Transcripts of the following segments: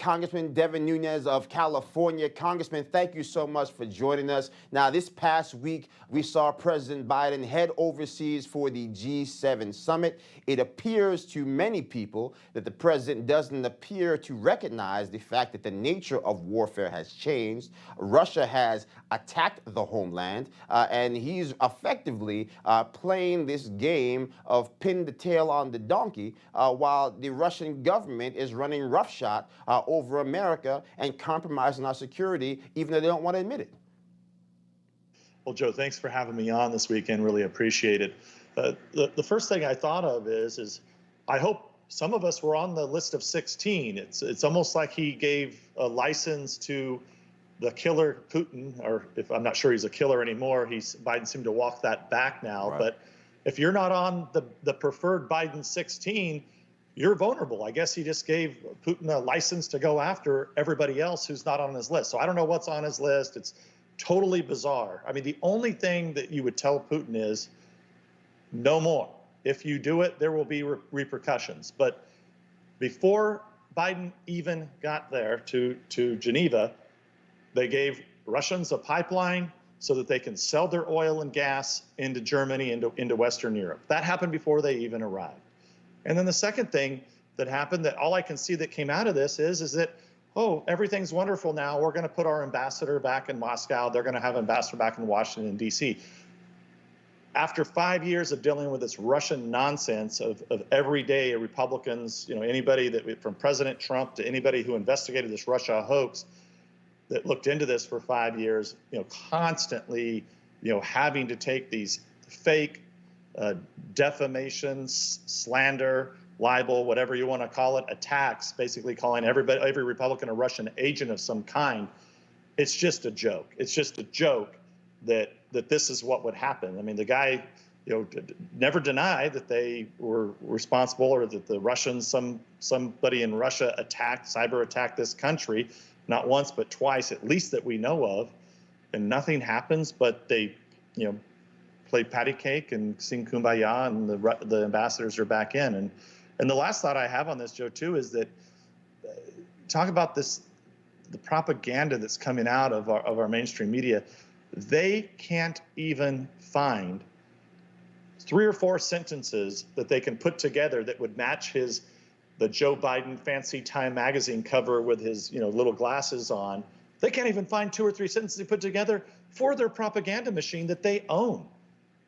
Congressman Devin Nunes of California. Congressman, thank you so much for joining us. Now, this past week, we saw President Biden head overseas for the G7 summit. It appears to many people that the president doesn't appear to recognize the fact that the nature of warfare has changed. Russia has attacked the homeland, and he's effectively playing this game of pin the tail on the donkey while the Russian government is running roughshod over America and compromising our security, even though they don't want to admit it. Well, Joe, thanks for having me on this weekend. Really appreciate it. The first thing I thought of is I hope some of us were on the list of 16. It's almost like he gave a license to the killer Putin, or if I'm not sure he's a killer anymore. Biden seemed to walk that back now. Right. But if you're not on the preferred Biden 16, you're vulnerable. I guess he just gave Putin a license to go after everybody else who's not on his list. So I don't know what's on his list. It's totally bizarre. I mean, the only thing that you would tell Putin is no more. If you do it, there will be repercussions. But before Biden even got there to Geneva, they gave Russians a pipeline so that they can sell their oil and gas into Germany, into Western Europe. That happened before they even arrived. And then the second thing that happened, that all I can see that came out of this is that, oh, everything's wonderful now. We're going to put our ambassador back in Moscow. They're going to have an ambassador back in Washington, D.C. After 5 years of dealing with this Russian nonsense of everyday Republicans, anybody from President Trump to anybody who investigated this Russia hoax that looked into this for 5 years, constantly, having to take these fake defamation, slander, libel, whatever you want to call it, attacks, basically calling every Republican a Russian agent of some kind. It's just a joke. It's just a joke that this is what would happen. I mean, the guy, never denied that they were responsible, or that the Russians, somebody in Russia cyber attacked this country, not once but twice, at least that we know of, and nothing happens. But they, play patty cake and sing kumbaya, and the ambassadors are back in. And the last thought I have on this, Joe, too, is that talk about the propaganda that's coming out of our mainstream media. They can't even find 3 or 4 sentences that they can put together that would match the Joe Biden fancy Time magazine cover with his little glasses on. They can't even find 2 or 3 sentences they put together for their propaganda machine that they own.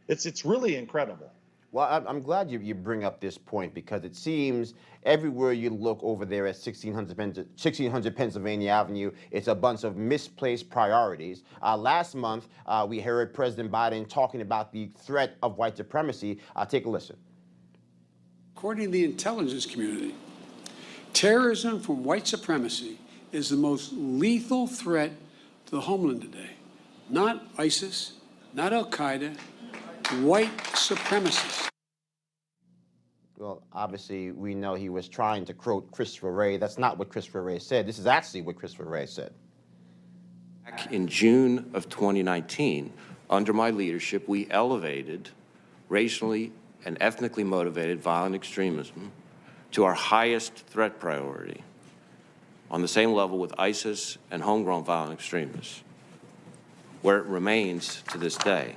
It's really incredible. Well, I'm glad you bring up this point, because it seems everywhere you look over there at 1600 Pennsylvania Avenue, it's a bunch of misplaced priorities. Last month, we heard President Biden talking about the threat of white supremacy. Take a listen. According to the intelligence community, terrorism from white supremacy is the most lethal threat to the homeland today. Not ISIS, not Al-Qaeda, white supremacists. Well, obviously, we know he was trying to quote Christopher Wray. That's not what Christopher Wray said. This is actually what Christopher Wray said. Back in June of 2019, under my leadership, we elevated racially and ethnically motivated violent extremism to our highest threat priority, on the same level with ISIS and homegrown violent extremists, where it remains to this day.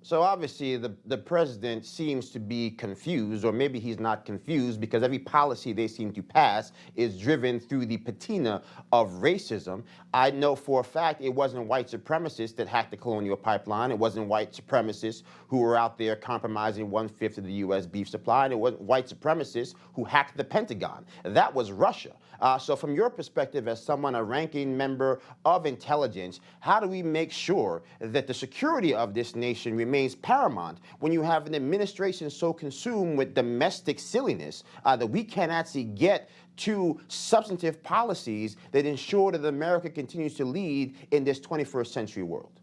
So obviously the president seems to be confused, or maybe he's not confused, because every policy they seem to pass is driven through the patina of racism. I know for a fact it wasn't white supremacists that hacked the Colonial Pipeline. It wasn't white supremacists who were out there compromising 1/5 of the U.S. beef supply. And it wasn't white supremacists who hacked the Pentagon. That was Russia. So from your perspective as someone, a ranking member of intelligence, how do we make sure that the security of this nation remains paramount when you have an administration so consumed with domestic silliness that we can't actually get to substantive policies that ensure that America continues to lead in this 21st century world?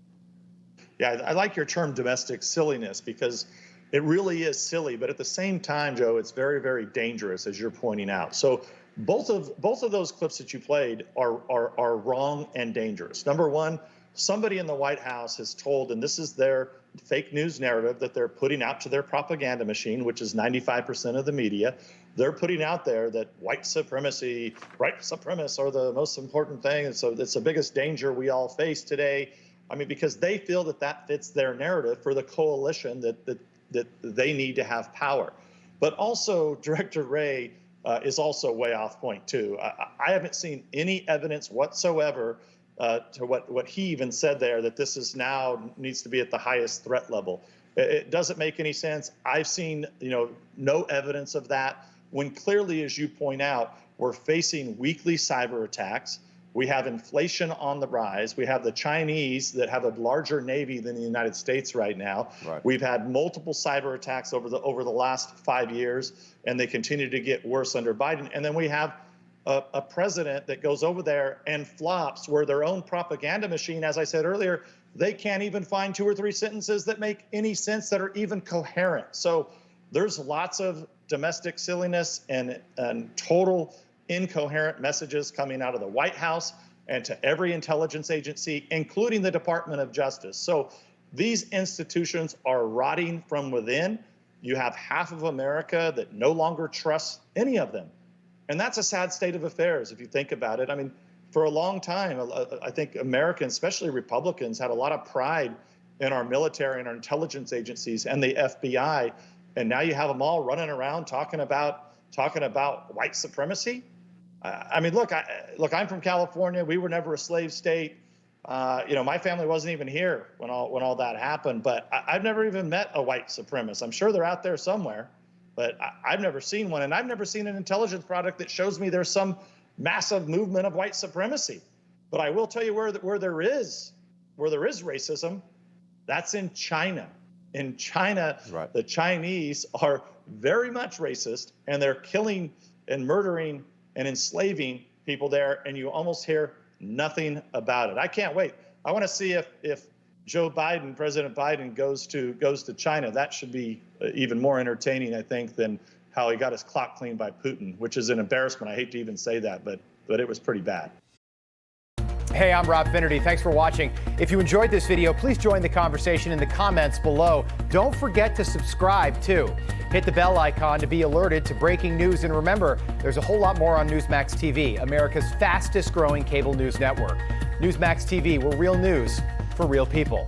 Yeah, I like your term domestic silliness, because it really is silly, but at the same time, Joe, it's very, very dangerous, as you're pointing out. So both of those clips that you played are wrong and dangerous. Number one, somebody in the White House has told, and this is their fake news narrative that they're putting out to their propaganda machine, which is 95% of the media, they're putting out there that white supremacists are the most important thing. And so it's the biggest danger we all face today. I mean, because they feel that that fits their narrative for the coalition that they need to have power. But also, Director Wray is also way off point, too. I haven't seen any evidence whatsoever to what he even said there, that this is now needs to be at the highest threat level. It doesn't make any sense. I've seen, no evidence of that, when clearly, as you point out, we're facing weekly cyber attacks. We have inflation on the rise. We have the Chinese that have a larger Navy than the United States right now. Right. We've had multiple cyber attacks over the last 5 years, and they continue to get worse under Biden. And then we have a president that goes over there and flops, where their own propaganda machine, as I said earlier, they can't even find 2 or 3 sentences that make any sense, that are even coherent. So there's lots of domestic silliness and total incoherent messages coming out of the White House and to every intelligence agency, including the Department of Justice. So these institutions are rotting from within. You have half of America that no longer trusts any of them. And that's a sad state of affairs, if you think about it. I mean, for a long time, I think Americans, especially Republicans, had a lot of pride in our military and our intelligence agencies and the FBI. And now you have them all running around talking about white supremacy. I mean, look, I'm from California. We were never a slave state. My family wasn't even here when all that happened. But I've never even met a white supremacist. I'm sure they're out there somewhere, but I've never seen one. And I've never seen an intelligence product that shows me there's some massive movement of white supremacy. But I will tell you where there is racism, that's in China. In China, right. The Chinese are very much racist, and they're killing and murdering and enslaving people there, and you almost hear nothing about it. I can't wait. I want to see if President Biden goes to China. That should be even more entertaining, I think, than how he got his clock cleaned by Putin, which is an embarrassment. I hate to even say that, but it was pretty bad. Hey, I'm Rob Finnerty. Thanks for watching. If you enjoyed this video, please join the conversation in the comments below. Don't forget to subscribe, too. Hit the bell icon to be alerted to breaking news. And remember, there's a whole lot more on Newsmax TV, America's fastest growing cable news network. Newsmax TV, we're real news for real people.